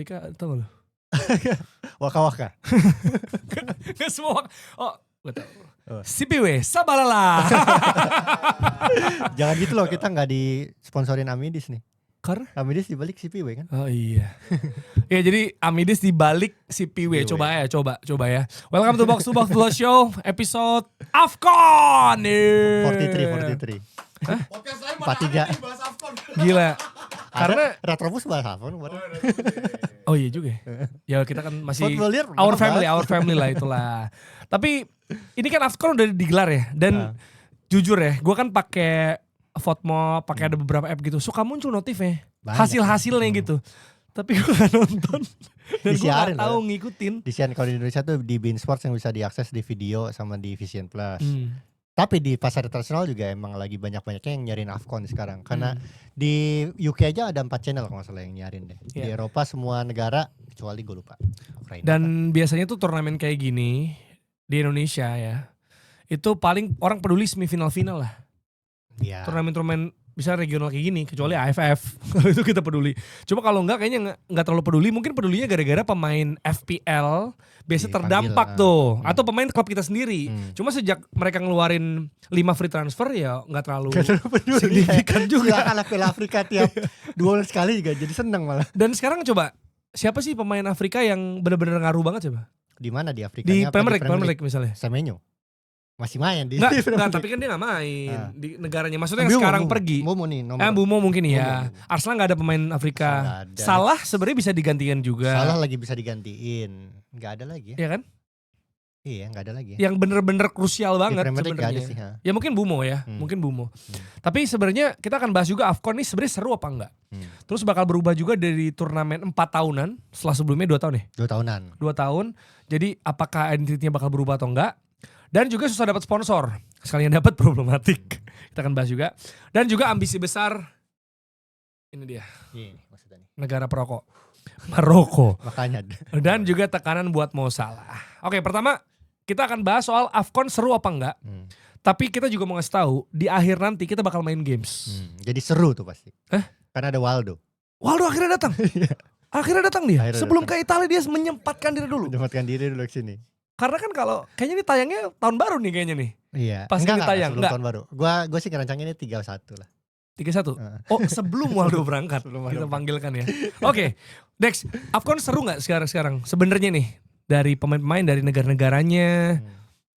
Afrika, tau gak lu? Waka-waka. Gak semua. Oh, gue tau. Oh. CPW, sabalala. Jangan gitu loh, kita gak disponsorin Amidis nih. Karena? Amidis dibalik CPW kan? Oh iya. Ya jadi Amidis dibalik CPW. CPW. Coba ya. Welcome to Box Box Show episode AFCON. 43. Podcast lain 43. mana ada nih bahas AFCON. Gila. Karena Retrobus bahas apa? oh iya juga ya. Ya kita kan masih Football year, our bahas. family lah itulah. Tapi ini kan AFCON udah digelar ya. Dan jujur ya, gue kan pakai Vote.mo, pakai ada beberapa app gitu. Suka muncul notifnya, hasil-hasilnya gitu. Tapi gue gak nonton. Dan gue gak tahu ngikutin. Disiarin kalau di Indonesia tuh di beIN Sports yang bisa diakses di video sama di Vision Plus. Tapi di pasar internasional juga emang lagi banyak-banyaknya yang nyariin AFCON sekarang. Karena di UK aja ada 4 channel kalau gak salah yang nyarin deh. Di Eropa semua negara kecuali gue lupa Ukraina. Dan biasanya tuh turnamen kayak gini di Indonesia ya, itu paling orang peduli semifinal-final lah. Ya. Turnamen-turnamen bisa regional kayak gini, kecuali AFF. Itu kita peduli. Cuma kalau enggak kayaknya enggak terlalu peduli. Mungkin pedulinya gara-gara pemain FPL biasa terdampak tuh. Atau pemain klub kita sendiri. Cuma sejak mereka ngeluarin 5 free transfer ya enggak terlalu signifikan juga. Silakan Piala Afrika tiap 2 bulan sekali juga jadi seneng malah. Dan sekarang coba, siapa sih pemain Afrika yang benar-benar ngaruh banget coba? Di mana di Afrika? Di Premier League misalnya. Semenyo. Masih main di Enggak, tapi kan dia gak main di negaranya. Maksudnya yang sekarang pergi. Bumo nih nomor. Bumo mungkin ya. Arsenal gak ada pemain Afrika. Salah sebenarnya bisa digantikan juga. Salah lagi bisa digantiin. Gak ada lagi ya. Iya kan? Iya gak ada lagi ya. Yang bener-bener krusial banget sebenarnya. Ya mungkin Bumo ya. Mungkin Bumo. Tapi sebenarnya kita akan bahas juga AFCON ini sebenarnya seru apa enggak. Terus bakal berubah juga dari turnamen 4 tahunan. Setelah sebelumnya 2 tahun ya? 2 tahunan. 2 tahun. Jadi apakah identitinya bakal berubah atau enggak. Dan juga susah dapat sponsor. Sekalian dapat problematik. Kita akan bahas juga. Dan juga ambisi besar. Ini dia. Ini maksudnya nih. Negara perokok. Maroko. Makanya. Dan juga tekanan buat mau salah. Oke, pertama kita akan bahas soal AFCON seru apa enggak. Tapi kita juga mau ngasih tahu di akhir nanti kita bakal main games. Jadi seru tuh pasti. Karena ada Waldo. Waldo akhirnya datang. Akhirnya datang dia. Akhirnya Sebelum datang. ke Italia dia menyempatkan diri dulu. Menyempatkan diri dulu ke sini. Karena kan kalau kayaknya ini tayangnya tahun baru nih kayaknya nih. Iya. Pas ini tayang. Sebelum tahun baru. Gua sih ngerancanginnya 31 lah. 31. Oh, sebelum Waldo berangkat. Kita panggilkan ya. Oke. Dex, AFCON seru gak sekarang? Sebenarnya nih dari pemain-pemain dari negara-negaranya.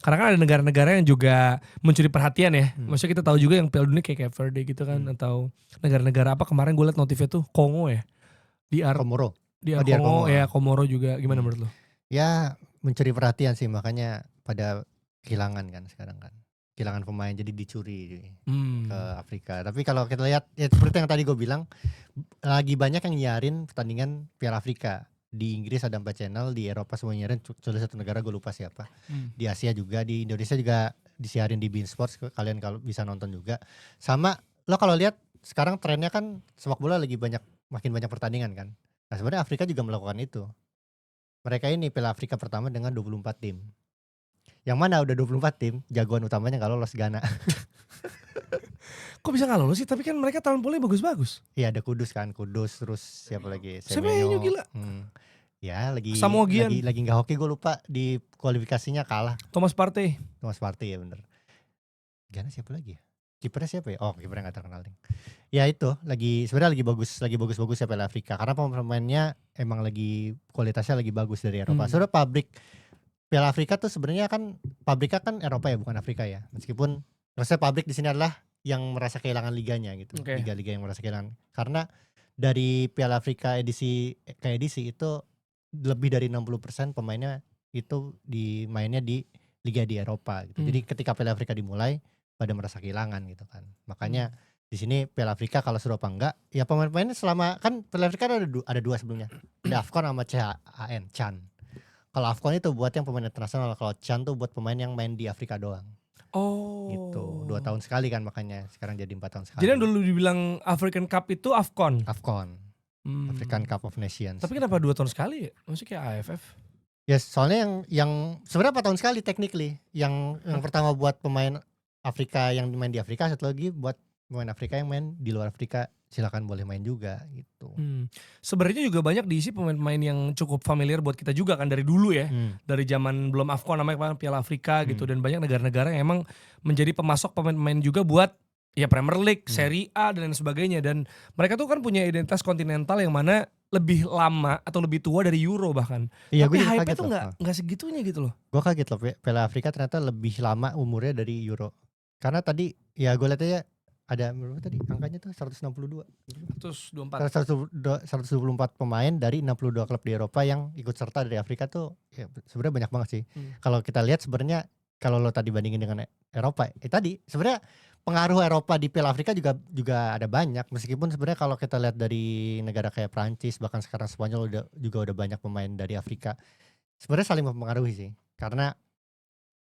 Karena kan ada negara-negara yang juga mencuri perhatian ya. Maksudnya kita tahu juga yang Piala Dunia kayak Cape Verde gitu kan. Atau negara-negara apa kemarin gue liat notifnya tuh Kongo ya. Komoro. Kongo ya, Komoro juga. Gimana menurut lo? Ya mencuri perhatian sih, makanya pada kehilangan kan sekarang kan. Kehilangan pemain jadi dicuri ke Afrika. Tapi kalau kita lihat ya seperti yang tadi gue bilang, lagi banyak yang nyiarin pertandingan Piala Afrika. Di Inggris ada 4 channel, di Eropa semua nyiarin, kecuali satu negara gue lupa siapa. Di Asia juga, di Indonesia juga disiarin di beIN Sports, kalian kalau bisa nonton juga. Sama lo kalau lihat sekarang trennya kan sepak bola lagi makin banyak pertandingan kan. Nah sebenarnya Afrika juga melakukan itu. Mereka ini Piala Afrika pertama dengan 24 tim. Yang mana udah 24 tim, jagoan utamanya gak lolos Ghana. Kok bisa gak lolos sih? Tapi kan mereka tahun bolanya bagus-bagus. Iya ada Kudus terus siapa lagi? Semenyo gila. Ya lagi Samogian. lagi gak hoki, gue lupa di kualifikasinya kalah. Thomas Partey ya bener. Ghana siapa lagi ya? Kipernya siapa ya? Oh kipernya gak terkenal nih. Ya itu sebenarnya lagi bagus ya Piala Afrika. Karena pemainnya emang lagi kualitasnya lagi bagus dari Eropa. Soalnya pabrik Piala Afrika tuh sebenarnya kan pabriknya kan Eropa ya, bukan Afrika ya. Meskipun maksudnya pabrik di sini adalah yang merasa kehilangan liganya gitu. Liga-liga yang merasa kehilangan. Karena dari Piala Afrika edisi ke edisi itu lebih dari 60% pemainnya itu mainnya di liga di Eropa gitu. Jadi ketika Piala Afrika dimulai pada merasa kehilangan gitu kan. Makanya di sini Piala Afrika kalau seru apa enggak? Ya pemain-pemainnya selama kan Piala Afrika ada dua sebelumnya. Ada AFCON sama CHAN. Kalau AFCON itu buat yang pemain internasional, kalau CHAN tuh buat pemain yang main di Afrika doang. Oh. Gitu. 2 tahun sekali kan makanya sekarang jadi 4 tahun sekali. Jadi yang dulu dibilang African Cup itu AFCON. African Cup of Nations. Tapi kenapa 2 tahun sekali ya? Maksudnya kayak AFF. Ya soalnya yang sebenarnya 4 tahun sekali technically. Yang pertama buat pemain Afrika yang main di Afrika, satu lagi buat pemain Afrika yang main di luar Afrika silakan boleh main juga gitu. Sebenarnya juga banyak diisi pemain-pemain yang cukup familiar buat kita juga kan dari dulu ya. Dari zaman belum AFCON namanya Piala Afrika gitu, dan banyak negara-negara yang emang menjadi pemasok pemain-pemain juga buat ya Premier League, Serie A dan lain sebagainya, dan mereka tuh kan punya identitas kontinental yang mana lebih lama atau lebih tua dari Euro bahkan. Iya, Tapi gue juga hype kaget tuh loh. nggak segitunya gitu loh. Gue kaget loh, Piala Afrika ternyata lebih lama umurnya dari Euro. Karena tadi ya gue lihat aja ada berapa tadi angkanya tuh 162. Terus 24. 124 pemain dari 62 klub di Eropa yang ikut serta dari Afrika tuh ya sebenarnya banyak banget sih. Kalau kita lihat sebenarnya kalau lo tadi bandingin dengan Eropa, tadi sebenarnya pengaruh Eropa di Piala Afrika juga ada banyak, meskipun sebenarnya kalau kita lihat dari negara kayak Prancis bahkan sekarang Spanyol juga udah banyak pemain dari Afrika. Sebenarnya saling mempengaruhi sih, karena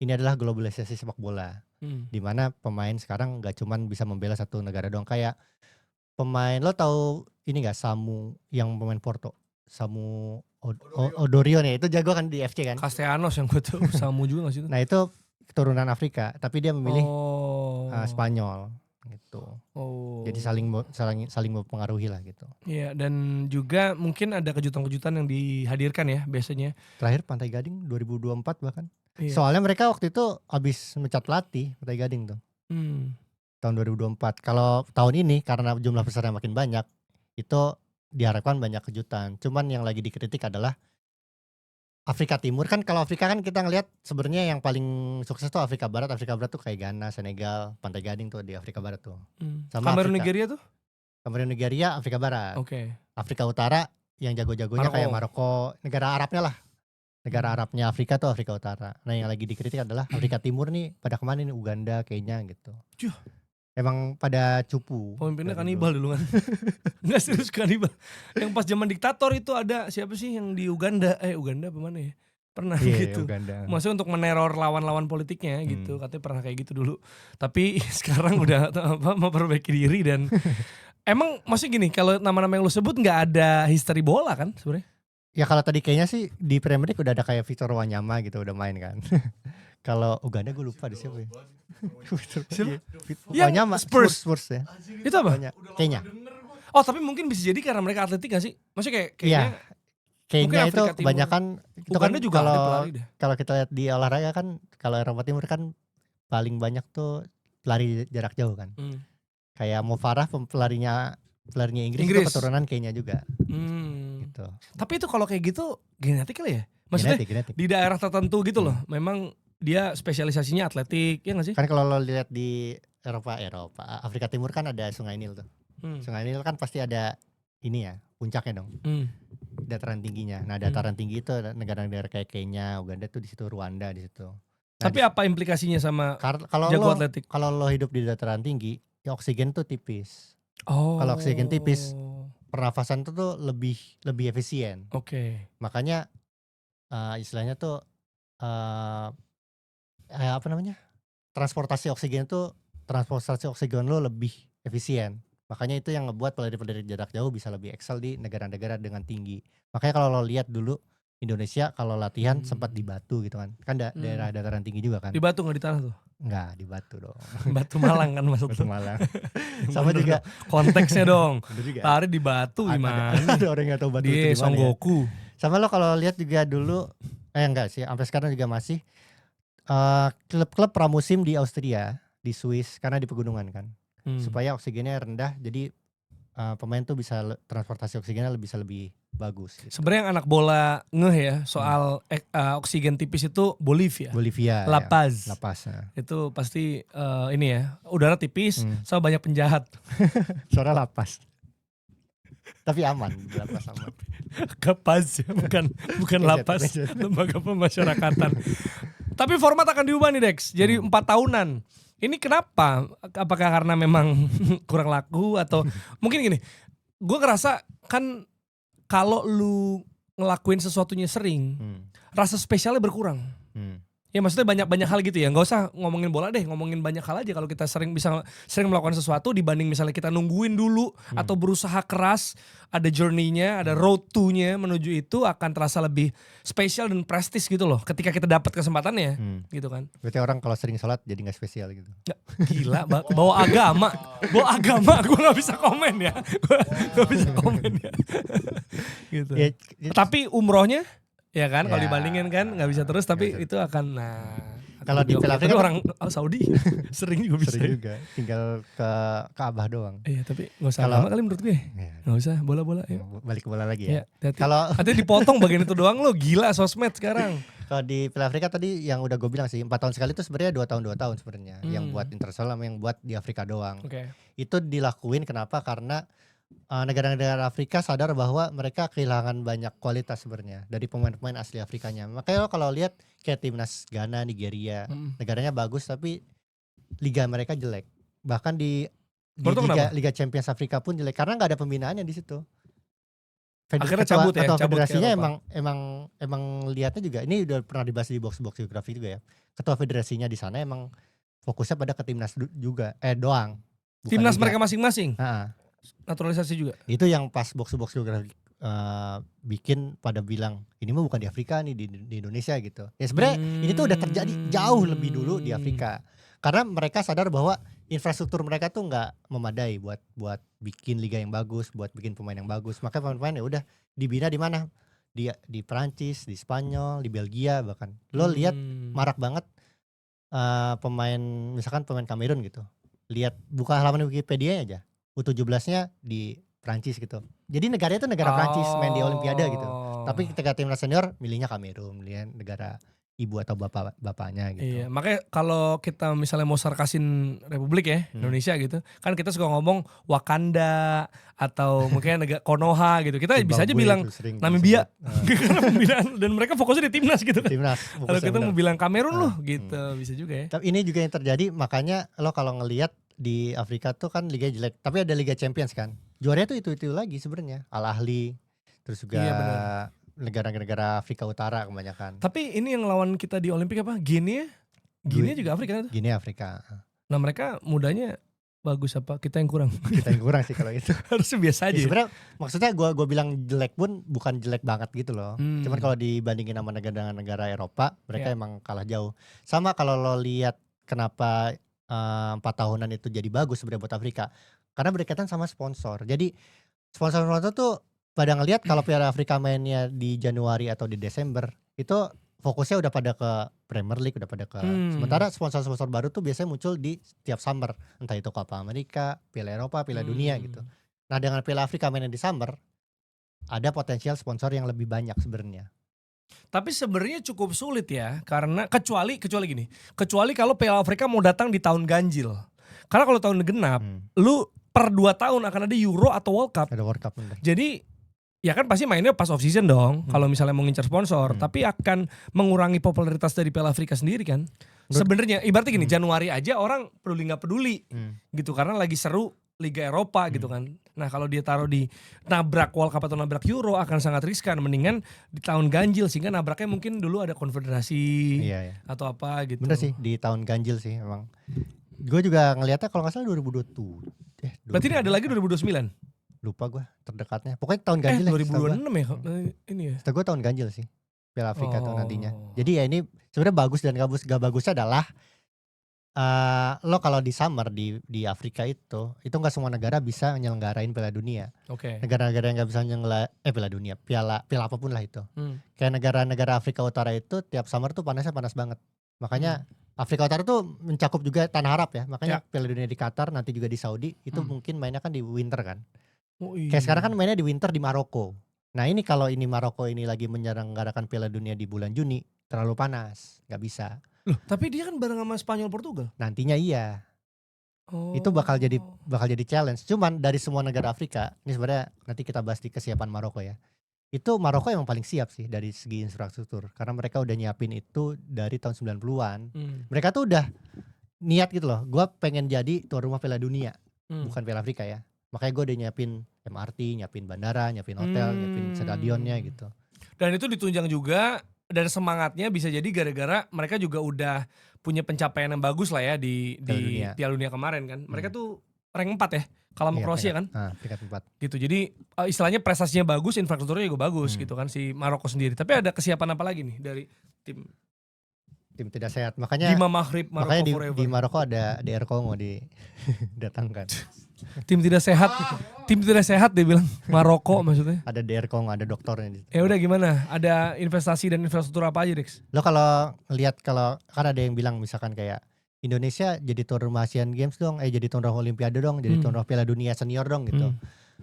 ini adalah globalisasi sepak bola, di mana pemain sekarang nggak cuman bisa membela satu negara doang. Kayak pemain, lo tahu ini nggak, Samu yang pemain Porto, Samu Odorion ya, itu jago kan di FC kan. Castellanos yang gue tahu, Samu juga gak sih itu? Nah itu keturunan Afrika, tapi dia memilih Spanyol gitu. Jadi saling mempengaruhi lah gitu. Iya, dan juga mungkin ada kejutan-kejutan yang dihadirkan ya biasanya. Terakhir Pantai Gading 2024 bahkan. Iya. Soalnya mereka waktu itu habis mencat pelatih Pantai Gading tuh. Tahun 2024. Kalau tahun ini karena jumlah peserta makin banyak, itu diharapkan banyak kejutan. Cuman yang lagi dikritik adalah Afrika Timur. Kan kalau Afrika kan kita ngelihat sebenarnya yang paling sukses tuh Afrika Barat. Afrika Barat tuh kayak Ghana, Senegal, Pantai Gading tuh di Afrika Barat tuh. Sama Kamerun Afrika. Nigeria tuh? Kamerun Nigeria Afrika Barat. Oke. Afrika Utara yang jago-jagonya kayak Maroko, negara Arabnya lah. Negara Arabnya Afrika tuh Afrika Utara. Nah yang lagi dikritik adalah Afrika Timur nih pada kemana nih, Uganda, Kenya gitu. Emang pada cupu. Pemimpinnya kanibal dulu kan. Enggak, serius kanibal. Yang pas zaman diktator itu ada siapa sih yang di Uganda? Uganda apa mana ya? Pernah gitu. Uganda. Maksudnya untuk meneror lawan-lawan politiknya gitu. Katanya pernah kayak gitu dulu. Tapi sekarang udah memperbaiki diri dan emang maksudnya gini, kalau nama-nama yang lu sebut nggak ada history bola kan sebenarnya? Ya kalau tadi kayaknya sih di Premier League udah ada kayak Victor Wanyama gitu udah main kan. Kalau Uganda gue lupa di siapa ya. Wanyama Spurs ya. Itu apa? Kayaknya. Oh tapi mungkin bisa jadi karena mereka atletik gak sih? Maksudnya kayaknya kayaknya itu kebanyakan itu kan juga kalau kita lihat di olahraga kan, kalau Eropa Timur kan paling banyak tuh pelari jarak jauh kan. Kayak Mo Farah pelarinya Inggris. Itu keturunan Kenya juga. Gitu. Tapi itu kalau kayak gitu genetik kali ya? Maksudnya genetik. Di daerah tertentu gitu loh. Memang dia spesialisasinya atletik, ya gak sih? Kan kalau lo lihat di Eropa, Afrika Timur kan ada Sungai Nil tuh. Sungai Nil kan pasti ada ini ya, puncaknya dong. Dataran tingginya. Nah, dataran tinggi itu negara-negara kayak Kenya, Uganda tuh di situ, Rwanda di situ. Nah, tapi apa implikasinya sama jago atletik? Kalau lo hidup di dataran tinggi, ya oksigen tuh tipis. Kalau oksigen tipis, pernafasan tuh lebih efisien. Oke. Makanya istilahnya tuh apa namanya? Transportasi oksigen lo lebih efisien. Makanya itu yang ngebuat pelari-pelari jarak jauh bisa lebih excel di negara-negara dengan tinggi. Makanya kalau lo lihat dulu Indonesia kalau latihan sempat di Batu gitu kan. Kan daerah dataran tinggi juga kan. Di Batu nggak di tanah tuh? Enggak, di Batu dong. Batu Malang kan maksud Batu Malang. Sama juga konteksnya dong. Lari di Batu gimana? Ada orang yang tahu Batu di itu Son Goku. Sama lo kalau lihat juga dulu enggak sih, sampai sekarang juga masih klub-klub pramusim di Austria, di Swiss karena di pegunungan kan. Supaya oksigennya rendah, jadi pemain tuh bisa transportasi oksigennya bisa lebih bagus gitu. Sebenarnya yang anak bola ngeh ya soal oksigen tipis itu Bolivia, La Paz. Ya. Itu pasti ini ya, udara tipis sama banyak penjahat. Suara La Paz. Tapi aman, La Paz aman. Kapaz ya, bukan La Paz, lembaga pemasyarakatan. Tapi format akan diubah nih Dex, jadi 4 tahunan. Ini kenapa? Apakah karena memang kurang laku atau mungkin gini? Gue ngerasa kan kalau lu ngelakuin sesuatunya sering, rasa spesialnya berkurang. Ya maksudnya banyak hal gitu ya. Nggak usah ngomongin bola deh, ngomongin banyak hal aja. Kalau kita sering melakukan sesuatu dibanding misalnya kita nungguin dulu atau berusaha keras, ada journey-nya, ada road to-nya menuju itu akan terasa lebih spesial dan prestis gitu loh. Ketika kita dapat kesempatannya, gitu kan. Berarti orang kalau sering sholat jadi nggak spesial gitu. Gila, bawa agama, gue nggak bisa komen ya, gue nggak bisa komen ya. Gitu. Ya, Tapi umrohnya, ya kan, kalau Ya. dibandingin kan nggak bisa terus, tapi Nggak bisa. itu akan, Kalau di Piala tapi Afrika orang Saudi sering juga bisa. sering juga, tinggal ke Ka'bah doang. Iya, tapi nggak usah Kalau- agama kali menurut gue, Ya. nggak usah bola-bola. Ya. Balik ke bola lagi Ya, ya. hati-hati. Kalau Nanti dipotong bagian itu doang lo, gila sosmed sekarang. kalau di Piala Afrika tadi yang udah gue bilang sih 4 tahun sekali itu sebenarnya 2 tahun sebenarnya. Yang buat internasional sama yang buat di Afrika doang. Oke. Itu dilakuin kenapa? Karena negara-negara Afrika sadar bahwa mereka kehilangan banyak kualitas sebenarnya dari pemain-pemain asli Afrikanya. Makanya lo kalau lihat kayak timnas Ghana, Nigeria, negaranya bagus tapi liga mereka jelek. Bahkan di Menurut lo kenapa? Liga Champions Afrika pun jelek karena nggak ada pembinaannya di situ. Akhirnya cabut ya, Ketua cabut ke federasinya Eropa. emang lihatnya juga ini udah pernah dibahas di box geografi juga ya. Ketua federasinya di sana emang fokusnya pada ke timnas doang. bukan Timnas liga. mereka masing-masing, Nah, naturalisasi juga. itu yang pas box geografi bikin pada bilang ini mah bukan di Afrika nih di Indonesia gitu. Ya sebenarnya ini tuh udah terjadi jauh lebih dulu di Afrika. Karena mereka sadar bahwa infrastruktur mereka tuh nggak memadai buat bikin liga yang bagus, buat bikin pemain yang bagus. Maka pemain-pemain ya udah dibina di mana? Di Perancis, di Spanyol, di Belgia bahkan. Lo lihat marak banget pemain misalkan pemain Kamerun gitu. Lihat buka halaman Wikipedia aja. U17-nya di Prancis gitu. Jadi negaranya itu negara Prancis main di Olimpiade gitu. Tapi ketika timnas senior milihnya Kamerun, milihnya negara ibu atau bapaknya gitu. Iya, makanya kalau kita misalnya mau sarkasin Republik ya, Indonesia gitu, kan kita suka ngomong Wakanda atau mungkin negara Konoha gitu. Kita bisa aja Zimbabwe bilang itu sering Namibia. disebut. Karena pembinaan dan mereka fokusnya di timnas gitu kan. Timnas. Kalau kita mau bilang Kamerun loh Ah, gitu, bisa juga ya. Tapi ini juga yang terjadi makanya lo kalau ngelihat di Afrika tuh kan liga jelek, tapi ada Liga Champions kan. Juaranya tuh itu lagi sebenarnya. Al Ahly, terus juga Iya, benar. negara-negara Afrika Utara kebanyakan. Tapi ini yang lawan kita di Olimpik apa? Guinea? Guinea juga Afrika itu. Gini Afrika. Nah mereka mudanya bagus apa? Kita yang kurang. Kita yang kurang sih kalau itu. Harusnya biasa aja. Ya, Ya, sebenarnya maksudnya gue bilang jelek pun bukan jelek banget gitu loh. Hmm. Cuman kalau dibandingin sama negara-negara Eropa, mereka Ya. emang kalah jauh. Sama kalau lo lihat kenapa 4 tahunan itu jadi bagus sebenarnya buat Afrika. Karena berkaitan sama sponsor. Jadi sponsor-sponsor tuh pada ngelihat kalau Piala Afrika mainnya di Januari atau di Desember, itu fokusnya udah pada ke Premier League, udah pada ke sementara sponsor-sponsor baru tuh biasanya muncul di setiap summer, entah itu Copa America, Piala Eropa, Piala Dunia gitu. Nah, dengan Piala Afrika mainnya di summer, ada potensial sponsor yang lebih banyak sebenarnya. Tapi sebenarnya cukup sulit ya, karena kecuali gini, kecuali kalau Piala Afrika mau datang di tahun ganjil. Karena kalau tahun genap, lu per 2 tahun akan ada Euro atau World Cup. Ada World Cup bener. Jadi ya kan pasti mainnya pas off season dong, kalau misalnya mau ngincar sponsor, tapi akan mengurangi popularitas dari Piala Afrika sendiri kan. Sebenarnya ibaratnya gini, Januari aja orang peduli nggak peduli gitu karena lagi seru Liga Eropa gitu kan. Nah kalau dia taruh di nabrak World Cup atau nabrak Euro akan sangat riskan. Mendingan di tahun ganjil sehingga nabraknya mungkin dulu ada konfederasi Iya. atau apa gitu. Bener sih di tahun ganjil sih emang. Gue juga ngelihatnya kalau nggak salah 2020. Berarti ini ada lagi 2029? Lupa gue terdekatnya. Pokoknya tahun ganjil 2026 ya ini ya. Setahu gue tahun ganjil sih Piala Afrika tuh Oh. nantinya. Jadi ya ini sebenarnya bagus dan gak bagusnya adalah lo kalau di summer di Afrika itu nggak semua negara bisa nyelenggarain Piala Dunia. Oke. Negara-negara yang nggak bisa Piala Dunia, piala apapun lah itu. Hmm. Kayak negara-negara Afrika Utara itu tiap summer tuh panasnya panas banget. Makanya Afrika Utara tuh mencakup juga Tanah Arab ya. Makanya Piala Dunia di Qatar, nanti juga di Saudi itu mungkin mainnya kan di winter kan. Oh, iya. Kayak sekarang kan mainnya di winter di Maroko. Nah ini kalau ini Maroko ini lagi menyelenggarakan Piala Dunia di bulan Juni, terlalu panas, nggak bisa. Loh, tapi dia kan bareng sama Spanyol Portugal. Nantinya iya, Oh. itu bakal jadi challenge. Cuman dari semua negara Afrika, ini sebenarnya nanti kita bahas di kesiapan Maroko ya. Itu Maroko yang paling siap sih dari segi infrastruktur, karena mereka udah nyiapin itu dari tahun 90-an. Mereka tuh udah niat gitu loh. Gua pengen jadi tuan rumah Piala Dunia, bukan Piala Afrika ya. Makanya gue udah nyiapin MRT, nyiapin bandara, nyiapin hotel, nyiapin stadionnya gitu. Dan itu ditunjang juga dan semangatnya bisa jadi gara-gara mereka juga udah punya pencapaian yang bagus lah ya di Piala Dunia kemarin kan. Mereka tuh rank 4 ya, kalah sama Kroasia kan. Peringkat 4. Gitu. Jadi istilahnya prestasinya bagus, infrastrukturnya juga bagus gitu kan si Maroko sendiri. Tapi ada kesiapan apa lagi nih dari tim Tidak sehat. Makanya Bima Maghrib Maroko makanya forever. di Maroko ada DR Kongo didatangkan. Tim tidak sehat. Tim tidak sehat dia bilang. Maroko maksudnya. Ada DR Kongo, ada dokternya. Ya udah gimana? Ada investasi dan infrastruktur apa aja, Dex? Lo kalau ngelihat kan ada yang bilang misalkan kayak Indonesia jadi tuan rumah Asian Games dong, jadi tuan rumah Olimpiade dong, jadi tuan rumah Piala Dunia senior dong gitu.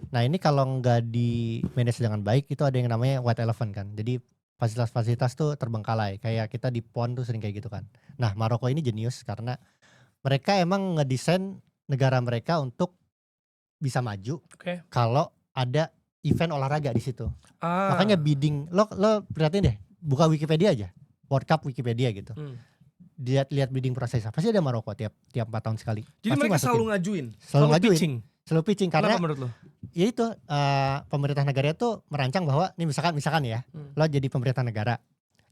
Nah ini kalau nggak di manage dengan baik itu ada yang namanya white elephant kan. Jadi fasilitas-fasilitas tuh terbengkalai. Kayak kita di PON tuh sering kayak gitu kan. Nah Maroko ini jenius karena mereka emang ngedesain negara mereka untuk bisa maju kalau ada event olahraga di situ. Makanya bidding lo perhatiin deh, buka Wikipedia aja, World Cup Wikipedia gitu. Lihat bidding prosesnya pasti ada Maroko tiap 4 tahun sekali. Jadi pasti mereka masukin. selalu ngajuin, selalu pitching karena kenapa menurut lo? ya itu pemerintah negara itu merancang bahwa ini misalkan ya lo jadi pemerintah negara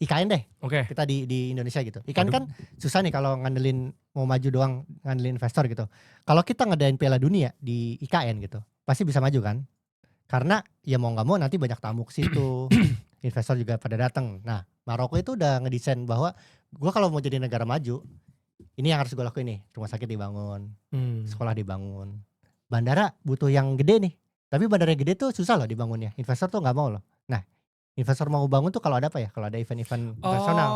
IKN deh. Kita di Indonesia gitu. IKN kan susah nih kalau ngandelin mau maju doang, ngandelin investor gitu. Kalau kita ngadain Piala Dunia di IKN gitu, pasti bisa maju kan? Karena ya mau nggak mau nanti banyak tamu ke situ, investor juga pada datang. Nah, Maroko itu udah ngedesain bahwa gue kalau mau jadi negara maju, ini yang harus gue lakuin nih. Rumah sakit dibangun, sekolah dibangun, bandara butuh yang gede nih. Tapi bandara yang gede tuh susah loh dibangunnya. Investor tuh nggak mau loh. Nah, investor mau bangun tuh kalau ada apa ya? Kalau ada event-event internasional.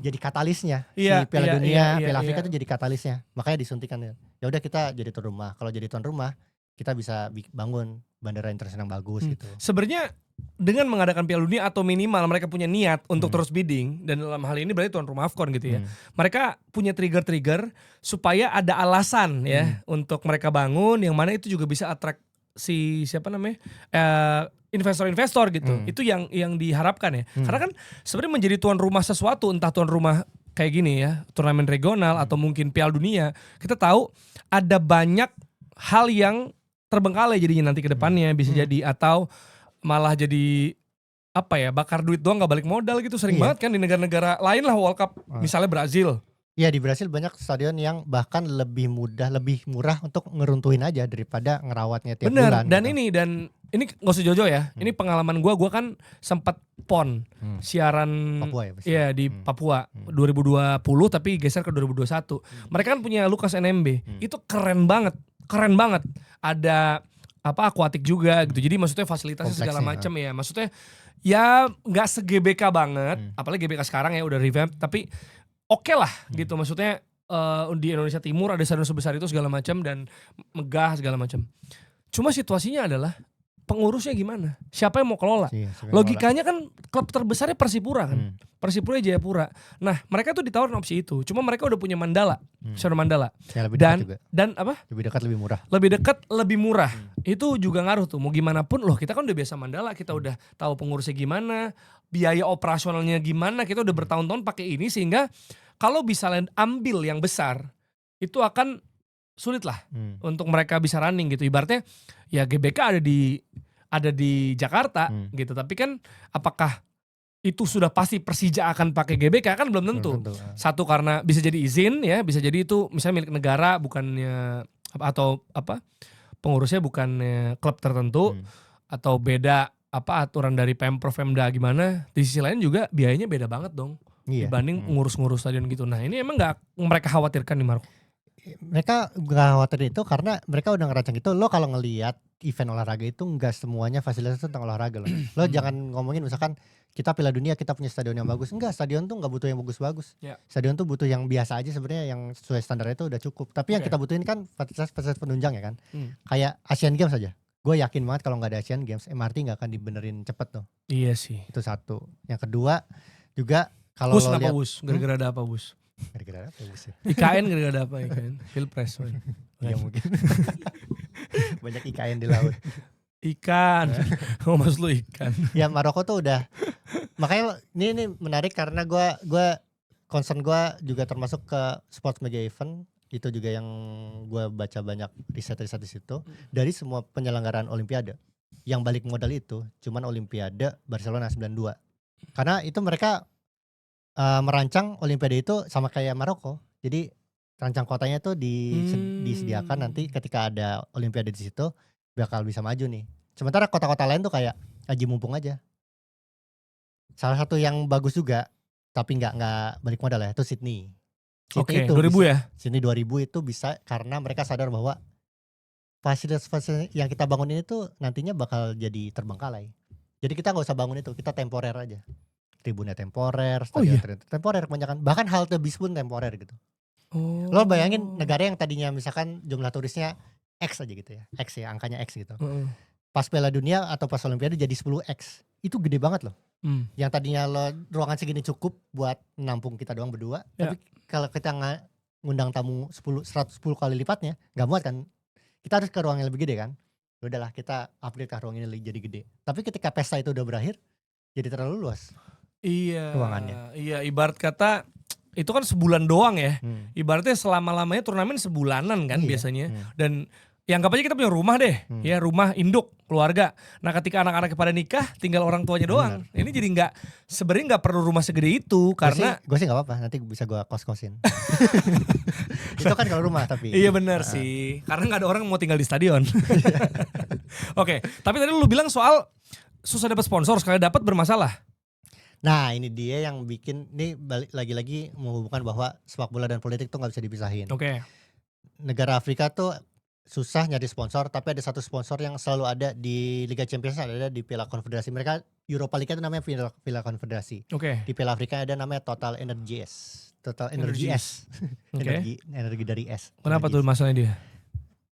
Jadi katalisnya si Piala Dunia, Piala Afrika tuh jadi katalisnya. Makanya disuntikan. Ya udah kita jadi tuan rumah. Kalau jadi tuan rumah, kita bisa bangun bandara internasional bagus gitu. Sebenarnya dengan mengadakan Piala Dunia atau minimal mereka punya niat untuk terus bidding, dan dalam hal ini berarti tuan rumah AFCON gitu ya. Mereka punya trigger-trigger supaya ada alasan ya untuk mereka bangun, yang mana itu juga bisa attract si siapa namanya investor-investor gitu. Itu yang diharapkan ya. Karena kan sebenarnya menjadi tuan rumah sesuatu, entah tuan rumah kayak gini ya, turnamen regional atau mungkin Piala Dunia, kita tahu ada banyak hal yang terbengkalai jadinya nanti ke depannya, bisa jadi, atau malah jadi apa ya, bakar duit doang gak balik modal gitu. Sering banget kan di negara-negara lain lah World Cup, misalnya Brazil. Iya, di Brasil banyak stadion yang bahkan lebih murah untuk ngeruntuhin aja daripada ngerawatnya tiap bulan. Dan gitu. ini gak usah jojo ya. Ini pengalaman gue kan sempat PON siaran Papua ya, iya di Papua 2020 tapi geser ke 2021. Mereka kan punya Lukas NMB. Itu keren banget. Ada akuatik juga gitu. Jadi maksudnya fasilitasnya segala macam ya. Maksudnya ya nggak se-GBK banget, apalagi GBK sekarang ya udah revamp, tapi oke lah gitu. Maksudnya di Indonesia Timur ada stadion sebesar itu segala macam dan megah segala macam. Cuma situasinya adalah pengurusnya gimana? Siapa yang mau kelola? Logikanya kan klub terbesarnya Persipura kan. Persipura Jayapura. Nah, mereka tuh ditawarin opsi itu. Cuma mereka udah punya Mandala. Stadion Mandala. Ya, lebih dekat juga. Dan apa? Lebih dekat lebih murah. Lebih murah. Itu juga ngaruh tuh. Mau gimana pun loh, kita kan udah biasa Mandala, kita udah tahu pengurusnya gimana, biaya operasionalnya gimana, kita udah bertahun-tahun pakai ini, sehingga kalau bisa ambil yang besar itu akan sulit lah untuk mereka bisa running gitu. Ibaratnya ya GBK ada di Jakarta gitu. Tapi kan apakah itu sudah pasti Persija akan pakai GBK, kan belum tentu. Satu karena bisa jadi izin ya, bisa jadi itu misalnya milik negara bukannya atau pengurusnya bukannya klub tertentu, atau beda aturan dari Pemprov Pemda gimana. Di sisi lain juga biayanya beda banget dong dibanding ngurus-ngurus stadion gitu. Nah, ini emang nggak mereka khawatirkan di Maroko? Mereka gak khawatir itu karena mereka udah ngerancang itu. Lo kalau ngelihat event olahraga itu gak semuanya fasilitas tentang olahraga loh. Lo jangan ngomongin misalkan kita Piala Dunia kita punya stadion yang bagus. Enggak, stadion tuh gak butuh yang bagus-bagus. Stadion tuh butuh yang biasa aja sebenarnya, yang sesuai standar itu udah cukup. Tapi yang kita butuhin kan fasilitas penunjang ya kan. Kayak Asian Games aja. Gue yakin banget kalau gak ada Asian Games, MRT gak akan dibenerin cepet tuh. Iya sih. Itu satu. Yang kedua juga kalau lo lihat gara-gara ada apa Bus? Gara-gara apa Bus ya? IKN gara-gara ada apa IKN? Pilpres. Iya mungkin. Banyak IKN di laut. Ikan. Mas lu ikan. Ya Maroko tuh udah. Makanya ini menarik karena gue concern gue juga termasuk ke sports media event. Itu juga yang gue baca banyak riset di situ. Dari semua penyelenggaraan Olimpiade, yang balik modal itu cuman Olimpiade Barcelona 92. Karena itu mereka merancang Olimpiade itu sama kayak Maroko. Jadi rancang kotanya tuh disediakan nanti ketika ada Olimpiade di situ bakal bisa maju nih. Sementara kota-kota lain tuh kayak aji mumpung aja. Salah satu yang bagus juga tapi nggak balik modal ya itu Sydney. Oke, itu 2000 bisa- ya? Sydney 2000 itu bisa karena mereka sadar bahwa fasilitas-fasilitas yang kita bangun ini tuh nantinya bakal jadi terbengkalai. Jadi kita nggak usah bangun itu, kita temporer aja. Tribunnya temporer, Oh iya? temporer kebanyakan. Bahkan halte bis pun temporer gitu. Oh. Lo bayangin negara yang tadinya misalkan jumlah turisnya X aja gitu ya. X ya, angkanya X gitu. Heeh. Pas Piala Dunia atau pas Olimpiade jadi 10X. Itu gede banget loh. Hmm. Yang tadinya lo ruangan segini cukup buat nampung kita doang berdua. Ya. Tapi kalau kita ngundang tamu 110 kali lipatnya, nggak muat kan. Kita harus ke ruang yang lebih gede kan. Udahlah kita upgrade ke ruang ini jadi gede. Tapi ketika pesta itu udah berakhir, jadi terlalu luas. Iya. Ruangannya. Iya, ibarat kata itu kan sebulan doang ya. Hmm. Ibaratnya selama-lamanya turnamen sebulanan kan Iya. biasanya. Hmm. Dan yang anggap aja kita punya rumah deh, Hmm. ya rumah induk keluarga. Nah ketika anak-anak pada nikah, tinggal orang tuanya doang. Ini jadi sebenarnya nggak perlu rumah segede itu karena gue sih nggak apa-apa, nanti bisa gue kos-kosin. Itu kan kalau rumah tapi. iya benar sih, karena nggak ada orang mau tinggal di stadion. Oke, tapi tadi lu bilang soal susah dapat sponsor, sekali dapat bermasalah. Nah ini dia yang bikin, ini balik lagi-lagi menghubungkan bahwa sepak bola dan politik tuh nggak bisa dipisahin. Oke. Negara Afrika tuh susah nyari sponsor, tapi ada satu sponsor yang selalu ada di Liga Champions, ada di Piala Konfederasi. Mereka Europa League itu namanya Piala Konfederasi. Oke. Di Piala Afrika ada namanya Total Energy S. Total Energy S. Oke. Energi dari S. Kenapa tuh Energy S. masalahnya dia?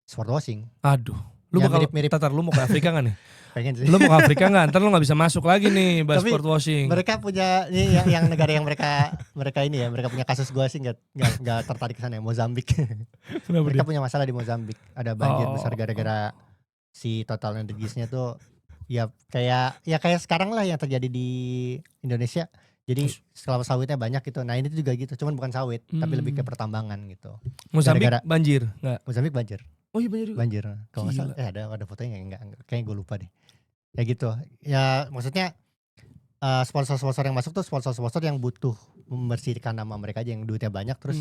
Sport washing. Aduh. Lu Ya, bakal mirip-mirip. Tatar, lu mau ke Afrika kan nih? Pengen sih. Lu mau ke Afrika nggak? Ntar lu nggak bisa masuk lagi nih bahas Tapi sport washing. Mereka punya ini yang negara yang mereka ini ya, mereka punya kasus gua sih nggak tertarik ke sana ya, Mozambik. Kenapa Mereka dia? punya masalah di Mozambik. Ada banjir Oh. besar gara-gara si Total Energies-nya tuh ya kayak sekarang lah yang terjadi di Indonesia. Jadi kelapa sawitnya banyak gitu. Nah ini juga gitu, cuman bukan sawit, tapi lebih ke pertambangan gitu. Mozambik gara-gara- banjir nggak? Mozambik banjir. Oh iya banjir juga. Banjir. Kalau nggak Gila. salah ada fotonya enggak. Kayaknya gue lupa deh. Ya gitu. Ya maksudnya sponsor-sponsor yang masuk tuh sponsor-sponsor yang butuh membersihkan nama mereka aja, yang duitnya banyak terus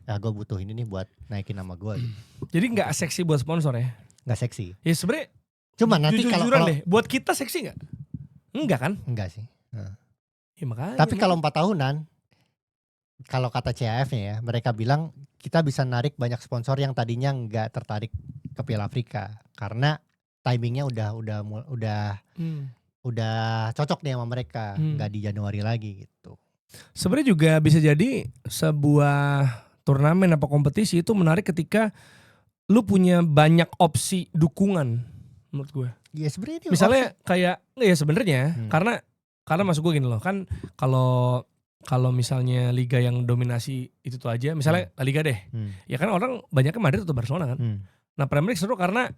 ya gue butuh ini nih buat naikin nama gue. Jadi nggak seksi buat sponsor ya? Nggak seksi. Ya sebenarnya Cuma nanti kalau jujur-jujuran deh, buat kita seksi nggak? Enggak kan? enggak sih. Ya makanya. Tapi kalau 4 tahunan, kalau kata CAF-nya ya, mereka bilang kita bisa narik banyak sponsor yang tadinya nggak tertarik ke Piala Afrika karena timingnya udah cocok nih sama mereka, nggak di Januari lagi gitu. sebenarnya juga bisa jadi sebuah turnamen apa kompetisi itu menarik ketika lu punya banyak opsi dukungan menurut gue. Ya sebenarnya ini Misalnya kayak nggak ya sebenarnya karena masuk gue gini loh kan kalau misalnya liga yang dominasi itu tuh aja misalnya La Liga deh ya kan orang banyaknya Madrid atau Barcelona kan. Nah Premier League seru karena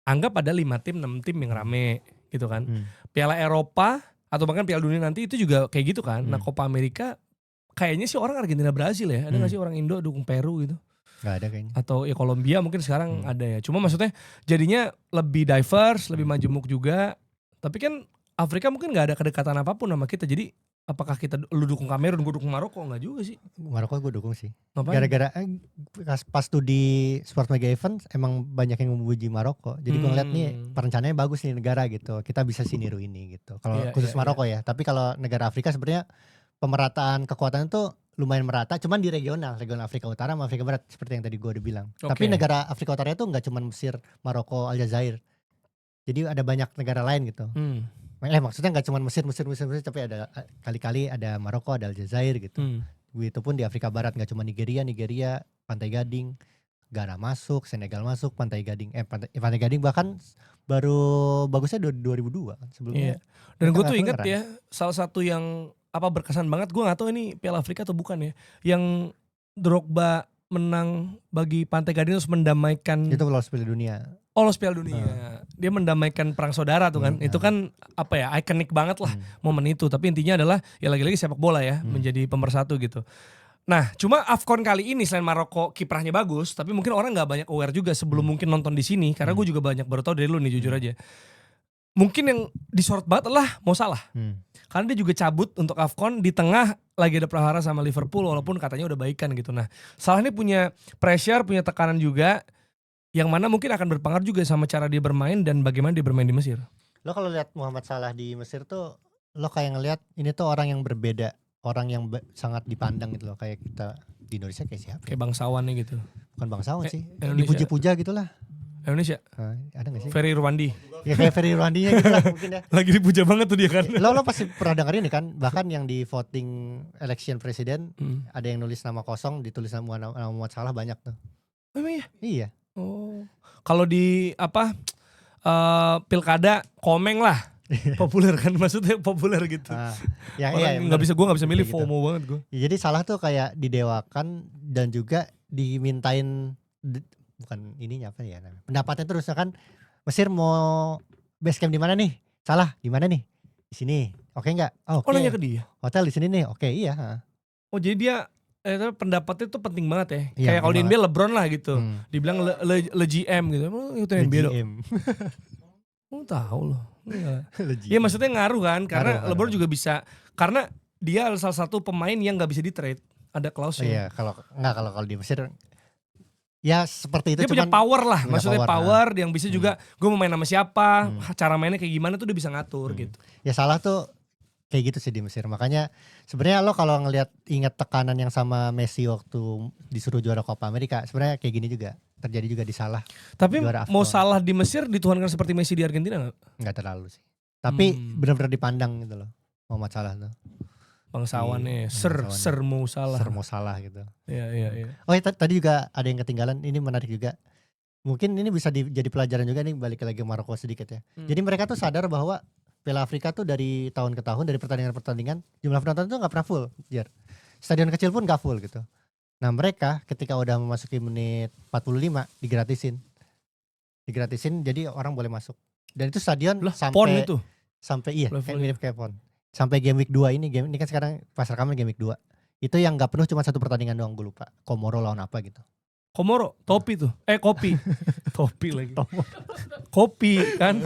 anggap ada 5 tim 6 tim yang rame gitu kan. Piala Eropa atau bahkan Piala Dunia nanti itu juga kayak gitu kan. Nah Copa America kayaknya sih orang Argentina Brazil ya. Ada gak sih orang Indo dukung Peru gitu? nggak ada kayaknya. Atau ya Kolombia mungkin sekarang ada ya. Cuma maksudnya jadinya lebih diverse, lebih majemuk juga. Tapi kan Afrika mungkin gak ada kedekatan apapun sama kita. Jadi apakah lu dukung Kamerun, gue dukung Maroko? Enggak juga sih. Maroko gue dukung sih. Ngapain? Gara-gara pas tuh di Sport Mega Event emang banyak yang memuji Maroko. Jadi gue ngeliat nih perencanaannya bagus nih negara gitu. Kita bisa sih niru ini gitu. Kalau Iya, khusus iya, Maroko ya. Tapi kalau negara Afrika sebenarnya pemerataan kekuatan itu lumayan merata. Cuman di regional Afrika Utara sama Afrika Barat seperti yang tadi gue udah bilang. Oke. Tapi negara Afrika Utara itu nggak cuma Mesir, Maroko, Aljazair. Jadi ada banyak negara lain gitu. Maksudnya nggak cuma Mesir, tapi ada kali-kali ada Maroko, ada Aljazair gitu. Itu pun di Afrika Barat, nggak cuma Nigeria, Pantai Gading, Ghana masuk, Senegal masuk, Pantai Gading bahkan baru bagusnya 2002 sebelumnya. Iya. Dan gue mereka tuh nggak inget kedengeran. ya salah satu yang berkesan banget, gue gak tahu ini Piala Afrika atau bukan ya, yang Drogba menang bagi Pantai Gading terus mendamaikan Itu lolos Piala Dunia. lolos Piala Dunia. Dia mendamaikan perang saudara tuh kan. Itu kan apa ya, ikonik banget lah momen itu. Tapi intinya adalah ya lagi-lagi sepak bola ya, menjadi pemersatu gitu. Nah cuma AFCON kali ini selain Maroko kiprahnya bagus, tapi mungkin orang gak banyak aware juga sebelum mungkin nonton di sini. Karena gue juga banyak baru tahu dari lu nih jujur aja. mungkin yang disorot banget adalah Mo Salah. Karena dia juga cabut untuk AFCON di tengah lagi ada prahara sama Liverpool walaupun katanya udah baikan gitu. Nah, Salah ini punya pressure, punya tekanan juga yang mana mungkin akan berpengaruh juga sama cara dia bermain dan bagaimana dia bermain di Mesir. Lo kalau lihat Muhammad Salah di Mesir tuh lo kayak ngelihat ini tuh orang yang berbeda, orang yang sangat dipandang gitu loh, kayak kita di Indonesia kayak siapa? Kayak bangsawannya gitu. Bukan bangsawan sih, Indonesia. dipuja-puja gitulah. Indonesia. Ada nggak sih? Ferry Irwandi. Ya kayak Ferry Irwandinya gitu lah mungkin ya. Lagi dipuja banget tuh dia kan. Lo pasti pernah denger ini kan, bahkan yang di voting election presiden ada yang nulis nama kosong, ditulis nama Muhammad Salah banyak tuh. Oh, emang iya? Iya. Oh. Kalau di pilkada Komeng lah. Populer kan, maksudnya populer gitu. Yang gue nggak bisa milih, gitu. FOMO banget gue. Ya, jadi Salah tuh kayak didewakan dan juga dimintain bukan ininya apa ya namanya, pendapatnya terus kan. Mesir mau base camp di mana nih? Salah di mana nih? Di sini. Oke enggak? Oh, Oh, nanya ke dia. Hotel di sini nih. Oke, iya. Oh, jadi dia pendapatnya tuh penting banget ya. Iya, Kayak kalau di NBA LeBron lah gitu. Dibilang le GM gitu. Emang itu NBA dong. Oh, tahu loh. Iya, maksudnya ngaruh kan, karena Ngaruh. LeBron juga bisa, karena dia salah satu pemain yang nggak bisa di trade, ada klausnya. Iya, kalau di Mesir ya seperti itu, dia punya power lah, punya maksudnya power yang bisa juga gue mau main sama siapa, cara mainnya kayak gimana tuh dia bisa ngatur gitu. Ya Salah tuh kayak gitu sih di Mesir. Makanya sebenarnya lo kalau ngelihat ingat tekanan yang sama Messi waktu disuruh juara Copa America, sebenarnya kayak gini juga terjadi juga di Salah. Tapi Juara mau AFCON. Salah di Mesir dituhankan seperti Messi di Argentina nggak? Nggak terlalu sih. Tapi benar-benar dipandang gitu loh Muhammad Salah tuh. Bangsawannya, Ser Mo Salah. Ser Mo Salah gitu. Iya. Oh ya, tadi juga ada yang ketinggalan, ini menarik juga. Mungkin ini bisa jadi pelajaran juga nih, balik lagi Maroko sedikit ya. Jadi mereka tuh sadar bahwa Piala Afrika tuh dari tahun ke tahun, dari pertandingan jumlah penonton tuh gak pernah full. Stadion kecil pun gak full gitu. Nah mereka ketika udah memasuki menit 45 digratisin jadi orang boleh masuk. Dan itu stadion sampai iya kayak mirip kayak PON. Sampai game week 2 ini kan sekarang pas rekaman game week 2. Itu yang gak penuh cuma satu pertandingan doang, gue lupa. Komoro lawan apa gitu. Komoro, topi tuh. Kopi. Topi lagi. Kopi kan.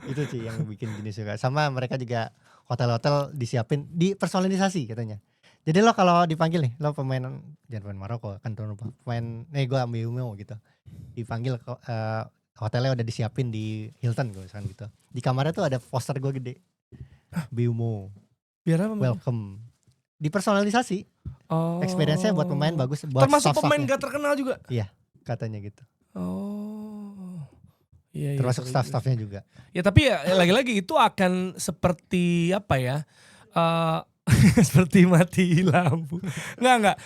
Itu sih yang bikin gini juga. Sama mereka juga hotel-hotel disiapin, dipersonalisasi katanya. Jadi lo kalau dipanggil nih, lo jangan pemain Maroko kan tuh lupa. Pemain gue ambil gitu. Dipanggil hotelnya udah disiapin di Hilton gue misalkan gitu. Di kamarnya tuh ada poster gue gede. Biumo. Biar apa? Welcome. Dipersonalisasi. Experience-nya buat pemain bagus, buat termasuk pemain gak terkenal juga. Iya, katanya gitu. Iya. Termasuk staff-staffnya juga. Ya tapi ya lagi-lagi itu akan seperti apa ya? Seperti mati lampu. Enggak.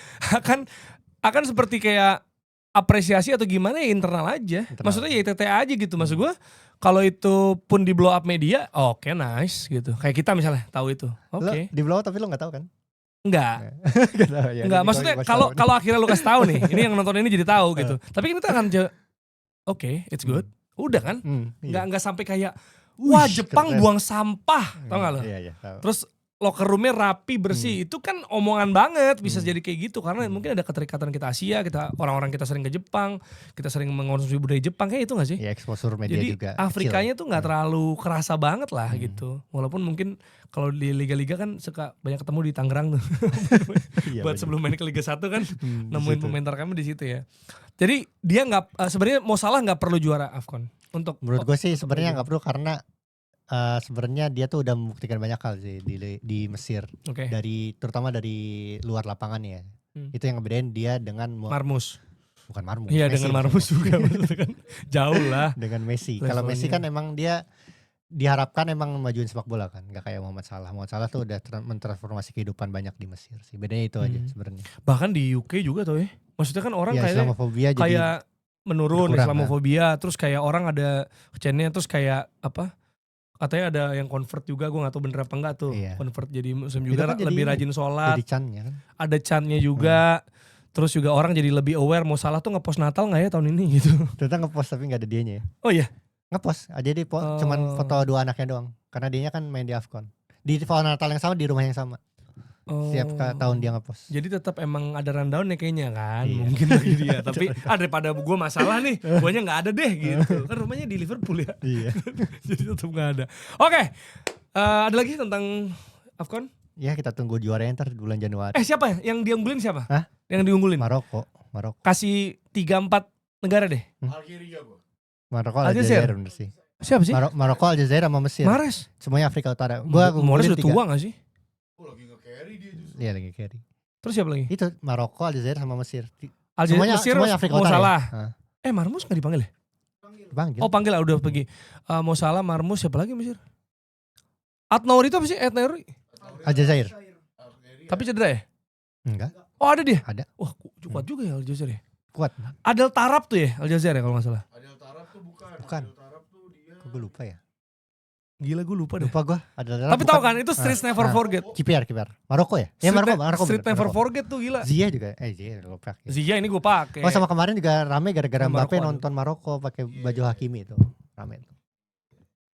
Akan seperti kayak apresiasi atau gimana ya internal aja. Maksudnya ya TTA aja gitu. Maksud gue kalau itu pun di blow up media, oke, nice gitu. Kayak kita misalnya tahu itu. Oke. Di blow up tapi lo gak tahu kan? Enggak. Ya, enggak, maksudnya kalau akhirnya lu kasih tahu nih, ini yang nonton ini jadi tahu gitu. Tapi kan kita akan oke, it's good. Udah kan? Enggak sampai kayak wah Jepang keren. Buang sampah, tau gak lo? Iya, tahu. Terus locker roomnya rapi bersih, itu kan omongan banget bisa jadi kayak gitu karena mungkin ada keterikatan kita Asia, orang-orang kita sering ke Jepang, kita sering mengonsumsi budaya Jepang, kayak itu gak sih? Iya, exposure media jadi, juga. Jadi Afrikanya tuh gak terlalu kerasa banget lah gitu. Walaupun mungkin kalau di liga-liga kan suka banyak ketemu di Tangerang tuh. Buat sebelum main ke Liga 1 kan nemuin pemain kami di situ ya. Jadi dia sebenarnya Mo Salah gak perlu juara AFCON untuk. Menurut gue sih sebenarnya gak perlu karena sebenarnya dia tuh udah membuktikan banyak hal sih di Mesir. Terutama dari luar lapangan ya. Itu yang ngebedain dia dengan Marmus. Bukan Marmus. Iya, dengan Marmus juga kan. Jauh lah. Dengan Messi. Kalau Messi kan emang dia diharapkan emang majuin sepak bola kan, gak kayak Muhammad Salah. Muhammad Salah tuh udah mentransformasi kehidupan banyak di Mesir sih. Bedanya itu aja sebenarnya. Bahkan di UK juga tuh ya. Maksudnya kan orang Islamofobia kayak menurun Islamofobia, terus kayak orang ada chainnya, terus kayak apa? Katanya ada yang convert juga, gue gak tahu bener apa enggak tuh. Convert jadi muslim juga, kan lebih rajin sholat. Jadi can-nya kan. Ada can-nya juga. Terus juga orang jadi lebih aware. Mo Salah tuh ngepost Natal gak ya tahun ini gitu. Ternyata ngepost tapi gak ada dianya ya. Oh iya? Ngepost, dia cuman foto 2 anaknya doang. Karena dianya kan main di AFCON. Di foto Natal yang sama, di rumah yang sama. tahun dia ngepost. Jadi tetap emang ada rundown kayaknya kan, Iya. mungkin bagi dia. Tapi daripada gue masalah nih, guanya nggak ada deh gitu. Kan rumahnya di Liverpool ya, Iya. jadi tetap nggak ada. Oke, ada lagi tentang AFCON? Ya kita tunggu juaranya ntar bulan Januari. Siapa ya? Yang diunggulin siapa? Hah? Yang diunggulin? Maroko. Kasih 3-4 negara deh. Algeria gua. Maroko Aljazair. Aljazair bener sih. Siapa sih? Maroko Aljazair sama Mesir. Mahrez. Semuanya Afrika Utara. Mahrez ngumpulin udah 3. tua gak sih? Oh lagi nge-carry dia justru. Iya lagi carry. Terus siapa lagi? Itu Maroko Aljazair sama Mesir. Aljazair, Mesir, semuanya Afrika Mo Utara. Salah. Ya? Marmus gak dipanggil ya? Dipanggil. Oh panggil lah, udah pergi. Mo Salah, Marmus, siapa lagi Mesir? Atnouri itu apa sih? Atnouri? Aljazair. Algeria. Tapi cedera ya? Enggak, Oh ada dia? Ada. Wah kuat juga ya Aljazair ya? kuat. Adel Tarap tuh ya Aljazair ya kalau gak salah. Adel Tarap tuh bukan. Bukan. Adel Tarap tuh dia. Kok gue lupa ya? Gila gue lupa deh. Lupa gue. Ada Tapi tahu kan itu Streets Never Forget. Kiper. Maroko ya? Ya Maroko. Street bener, Never Maroko. Forget tuh gila. Zia juga. Zia Loprak. Ya. Zia ini gue pakai. Oh sama kemarin juga rame gara-gara Maroko Mbappe ada. nonton Maroko pakai baju Hakimi itu. Rame tuh.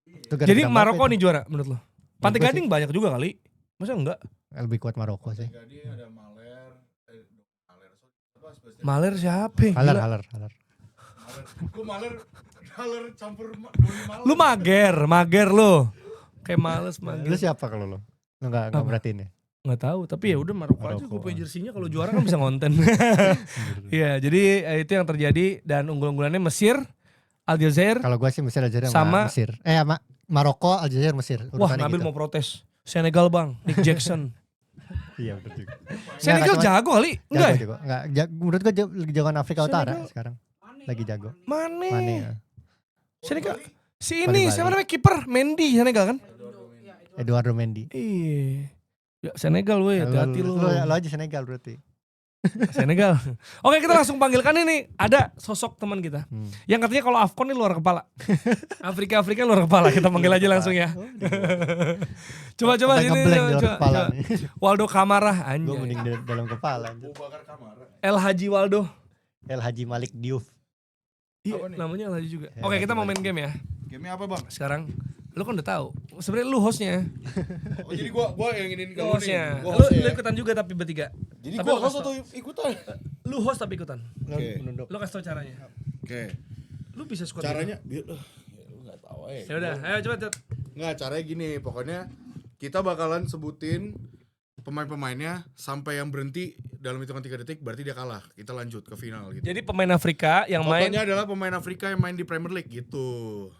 Itu Jadi gara-gara Maroko Mbappe nih juara menurut lo? Pantai Menurut gue Gading banyak juga kali. Masa enggak? tuh. Lebih kuat Maroko sih. Jadi ada Maler. Maler siapa? Haler. Gue Maler campur Doni Maler. Lu mager lu. Kayak males mager. Lu siapa kalau lu? Lu enggak Apa? berartiin ya? Nggak tahu, tapi ya udah Maroko aja Maroko. gue punya jersinya, kalau juara kan bisa ngonten. Iya, jadi itu yang terjadi dan unggulan-unggulannya Mesir, Aljazair. Kalau gua sih Mesir Aljazair Sama- sama Mesir. Sama Maroko, Aljazair, Mesir. Wah, Urutannya Nabil gitu. mau protes. Senegal bang, Nick Jackson. Iya betul juga. Senegal Nggak, jago kali, enggak ya? Jago. Enggak, menurut gua lagi jagoan Afrika Utara Senegal- sekarang. Lagi jago. Mane. ya? Senegal. Si ini Balik. siapa namanya kiper Mendy Senegal kan? Eduardo Mendy. Iya. Ya Senegal weh, hati-hati lu. Lu aja Senegal berarti. Senegal. Oke, kita langsung panggilkan ini. Ada sosok teman kita yang katanya kalau AFCON ini luar kepala. Afrika luar kepala. Kita panggil aja langsung ya. Coba Sampai sini. ngeblank di luar coba. kepala nih. Waldo Kamara Gue anjay. mending dalam kepala. Abu Bakar Kamara. El Haji Waldo. El Haji Malik Diouf. Iya, Apa nih? namanya El Haji juga. El Oke, Haji kita mau main Malik. game ya. Game apa bang? Sekarang lu kan udah tahu. Sebenarnya lu hostnya. Oh jadi gua yang ingin Lu kamu nih. hostnya. Gua Lu host ya. ikutan juga tapi bertiga. Jadi Tapi gua lu host kasih atau ikutan? Lu host tapi ikutan. Oke. Menunduk. Lu kasih tau caranya. Oke. Lu bisa squad. Caranya biar lu nggak tahu Ya udah, ayo coba. Nggak, caranya gini, pokoknya kita bakalan sebutin pemain-pemainnya sampai yang berhenti dalam hitungan 3 detik berarti dia kalah. Kita lanjut ke final gitu. Jadi pemain Afrika yang main. Contohnya adalah pemain Afrika yang main di Premier League gitu.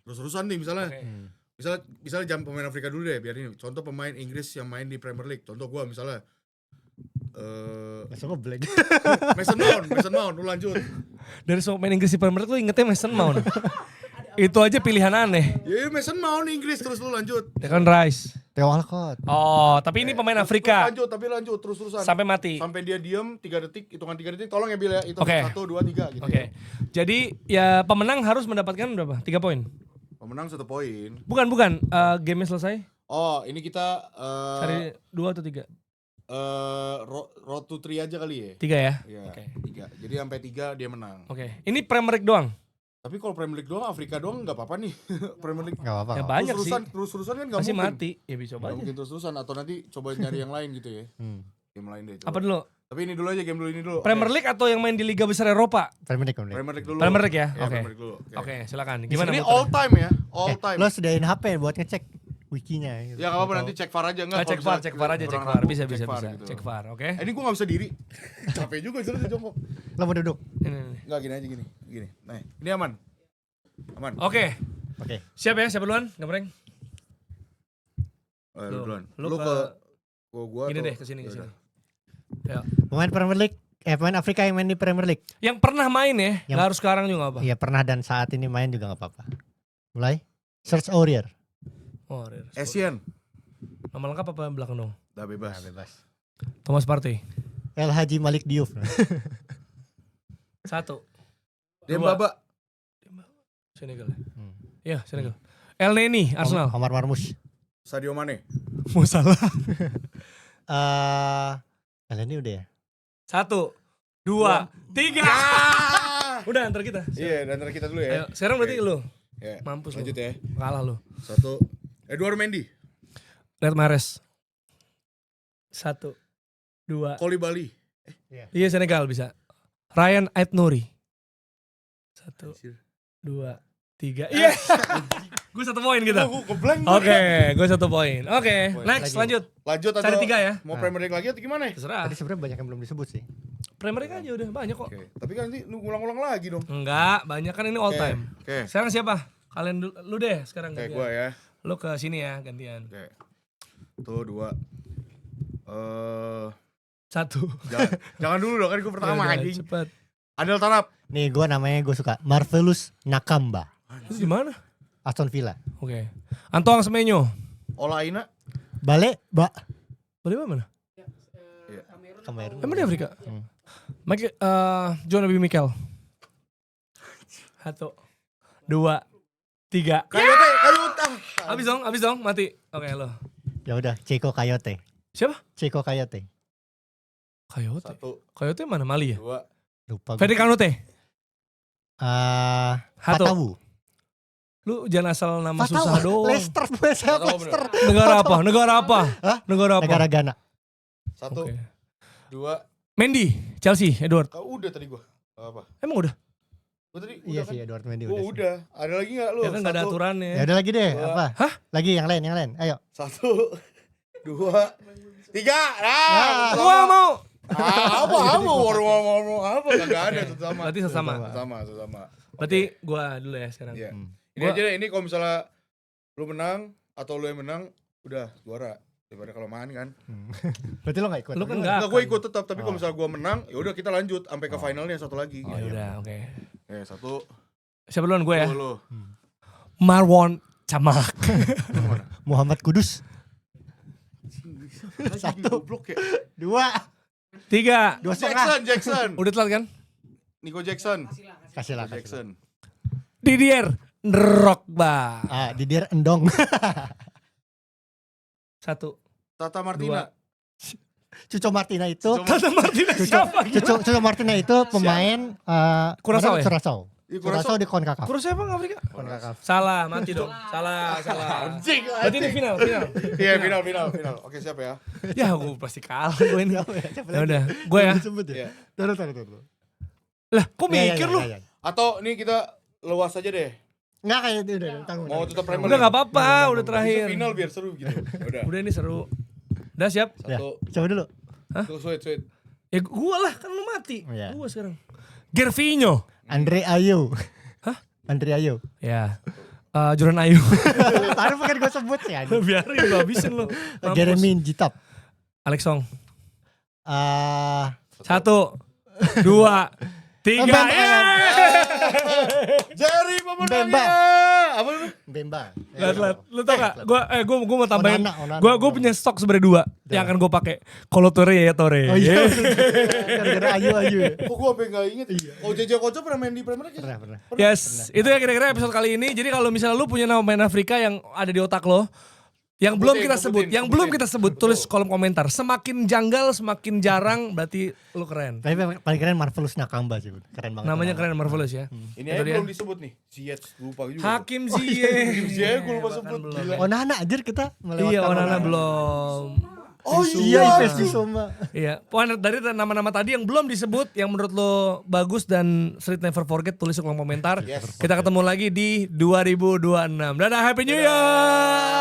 Terus-terusan nih misalnya. Oke. Misalnya jam pemain Afrika dulu deh biar ini. Contoh pemain Inggris yang main di Premier League. Contoh gua misalnya Langsung ngeblank. Mason Mount, lu lanjut. Dari semua pemain Inggris di Premier League lu ingetnya Mason Mount. Itu aja pilihan aneh. Ya Mason Mount Inggris terus lu lanjut. Declan Rice. Theo Walcott. Oh, tapi ini pemain Afrika. Lanjut terus-terusan. Sampai mati. Sampai dia diem 3 detik, hitungan 3 detik tolong ya Bil ya. Hitung Oke. 1, 2, 3 gitu Oke. ya. Jadi ya pemenang harus mendapatkan berapa? 3 poin. Pemenang 1 poin. Bukan. Game selesai. Oh, ini kita Cari 2 atau 3? road to 3 aja kali ya. 3 ya. Iya, Oke. 3. Jadi sampai 3 dia menang. Oke. Ini Premier League doang. Tapi kalau Premier League doang, Afrika doang nggak apa-apa nih. Premier League. Gak apa-apa. Ya nggak banyak sih. Terus-terusan kan nggak Masih mungkin. mati. Ya bisa Nggak aja. mungkin terus-terusan atau nanti coba nyari yang lain gitu ya. apa-apa. Game lain deh. Apa dulu? Tapi ini dulu aja, game dulu ini dulu. Premier League atau yang main di Liga Besar Eropa? Premier League. Premier League dulu. Premier League ya? Iya, Oke. Premier League dulu. Oke, silakan. Gimana Gimana ini muternya? all time ya? All time. Lo sediain HP buat ngecek wikinya. Gitu. Ya enggak apa-apa nanti cek VAR aja enggak. Cek VAR aja, cek VAR. Bisa. gitu. Cek VAR, oke. Ini gua enggak bisa diri. Capek juga sebenarnya jongkok. Lo mau duduk? Ini. Enggak gini aja gini. Nah, ini aman. Aman. Oke. Oke. Siap ya? Siapa duluan? Gambreng? Lu duluan. Lu Lu ke ke gua Gini atau- deh, kesini. Ya udah. Ya. Pemain Premier League. Pemain Afrika yang main di Premier League. Yang pernah main ya, Yang- nggak harus sekarang juga apa. Iya pernah dan saat ini main juga gak apa-apa. Mulai. Search Aurier. Oh, Asian. nama lengkap apa belakang dong? Udah bebas. Bebas. Thomas Partey. El Haji Malik Diouf. 1. Dembaba. Senegal. Hmm. Iya, Senegal. El Neni, Arsenal. Omar Marmush. Sadio Mane. Mau salah. Kalian ini udah ya? 1, 2, 3. Udah antar kita. Iya, dan antara kita dulu Ayo, ya. sekarang berarti Oke. lu. Ya. Mampus Lanjut lu. ya. Kalah lu. 1. Eduardo Mendy. Riyad Mahrez. 1, 2. Koli Bali. Iya Senegal bisa. Ryan Aït-Nouri. 1, 2, 3. Iya. Gue 1 poin gitu. Gue keblank. Oke, gue 1 poin. Oke, next Lagi. lanjut. Lanjut atau Cari 3 ya. mau Premier League lagi atau gimana ya? Terserah. Tadi sebenarnya banyak yang belum disebut sih. Premier League aja udah banyak kok. Oke. Tapi kan nanti lu ngulang-ulang lagi dong. Enggak, banyak kan ini all Oke. time. Oke. Sekarang siapa? Kalian lu deh sekarang Oke, gantian. gue ya. Lu ke sini ya gantian. Oke. Tuh 2. 1. Jangan dulu dong, kan gue pertama Yaudah, anjing. Cepet. Adel Tarap. Nih gue suka Marvelous Nakamba, Itu gimana? Aston Villa. Oke. Antoine Semenyo. Ola Aina. Bale, Boleh mana? Kamerun. Emang di Afrika? Mike, John Obi Mikel. 1, 2, 3. Kayote, Kayutang. Abis dong, mati. Oke, lo. Ya udah, Ceko Coyote. Siapa? Ceko Coyote. Coyote. 1, Coyote mana? Mali ya? 2. Lupa gue. Fedri Kanute. Hato. Patawu. Lu jangan asal nama susah doang. Leicester, Tahu Leicester. Negara apa? Negara apa? Hah? Negara apa? Negara Ghana. 1, Oke. 2. Mendy, Chelsea, Edward. Kau udah tadi gue. Apa? Emang udah? Gue tadi Iya udah kan? sih, Edward Mendy Gue udah. Ada lagi gak lu? Ya kan gak ada 1, aturannya. Ya udah lagi deh, Dua. apa? Hah? Lagi yang lain. Ayo. 1, 2, 3. Nah, Gua mau. apa mau apa? Kagak ada sama. Berarti sesama. Sama. Berarti gua dulu ya sekarang. Iya. Hmm. Ini aja deh, ini kalau misalnya lu menang atau lu yang menang, udah juara. Daripada kalau main kan. Berarti lo gak ikut? Lu kan Enggak, enggak. gue ikut tetap, tapi kalau Oh. misalnya gue menang, ya udah kita lanjut sampai ke finalnya satu lagi. Ya udah, oke. 1. Siapa duluan gue ya? Lu. Marwan Camak. Muhammad Kudus. 1, goblok ya. 2. 3. 2,5. Jackson. Udah telat kan? Nico Jackson. Kasih lah. Jackson. Didier Drogba. Didier Endong. 1. Tata Martina. Cuco Martina itu. Tata Martina siapa? Cuco Martina itu pemain Curaçao ya? Curaçao. Iya, Curaçao di CONCACAF. Kurus siapa nggak Afrika? CONCACAF. Salah, mati dong. Salah. Anjing. Berarti ini final. Iya, final. Oke, siapa ya? Ya, gue pasti kalah gue ini. Ya udah, gue ya. Disebut ya. Iya. Taruh. Lah, kok Iya, mikir lu? Atau nih kita luas aja deh. Enggak kayak itu udah tanggung. Mau tutup Premier Udah League. nggak apa-apa, udah terakhir. Final biar seru gitu. Udah. Udah ini seru. Udah siap? Ya, 1. coba dulu. Tuh, sweet. Ya gue lah, kan lu mati. Iya. Gue sekarang. Gervinho. Andre Ayew. Hah? Andre Ayew. Ya. Jordan Ayew. Baru pengen gue sebut sih anjing. Biarin gue habisin lu. Mampus. Jeremy Jitap. Alex Song. Eh 1, 2, 3. Bamba. Jerry pemenangnya. Bemba. Apa lu? Bemba. Lihat. Lu tau gak? Gue mau tambahin. Onana. Gue punya stok sebenarnya 2 yang akan gue pakai. Kalau Torre ya Torre. Oh iya. Gara-gara Ayu ya. Kok gua sampai enggak inget? Oh, JJ Koco pernah main di Premier League? Pernah. Yes, itu ya kira-kira episode kali ini. Jadi kalau misalnya lu punya nama pemain Afrika yang ada di otak lo, yang belum kita sebut, tulis kolom komentar. Semakin janggal, semakin jarang, berarti lu keren. Tapi paling keren Marvelous Nakamba sih. Keren banget. Namanya keren, Marvelous ya. Ini Itu aja dia. belum disebut nih. Ziyech lupa juga. Hakim Ziyech. Ziyech gua lupa Bahkan sebut. belum. Gila. Onana anjir kita melewatkan. Iya, Onana belum. Oh Iya, iya. Ives Bissouma. Iya, pokoknya dari nama-nama tadi yang belum disebut, yang menurut lo bagus dan Street Never Forget, tulis di kolom komentar. Yes. Kita ketemu lagi di 2026. Dadah, Happy New Year!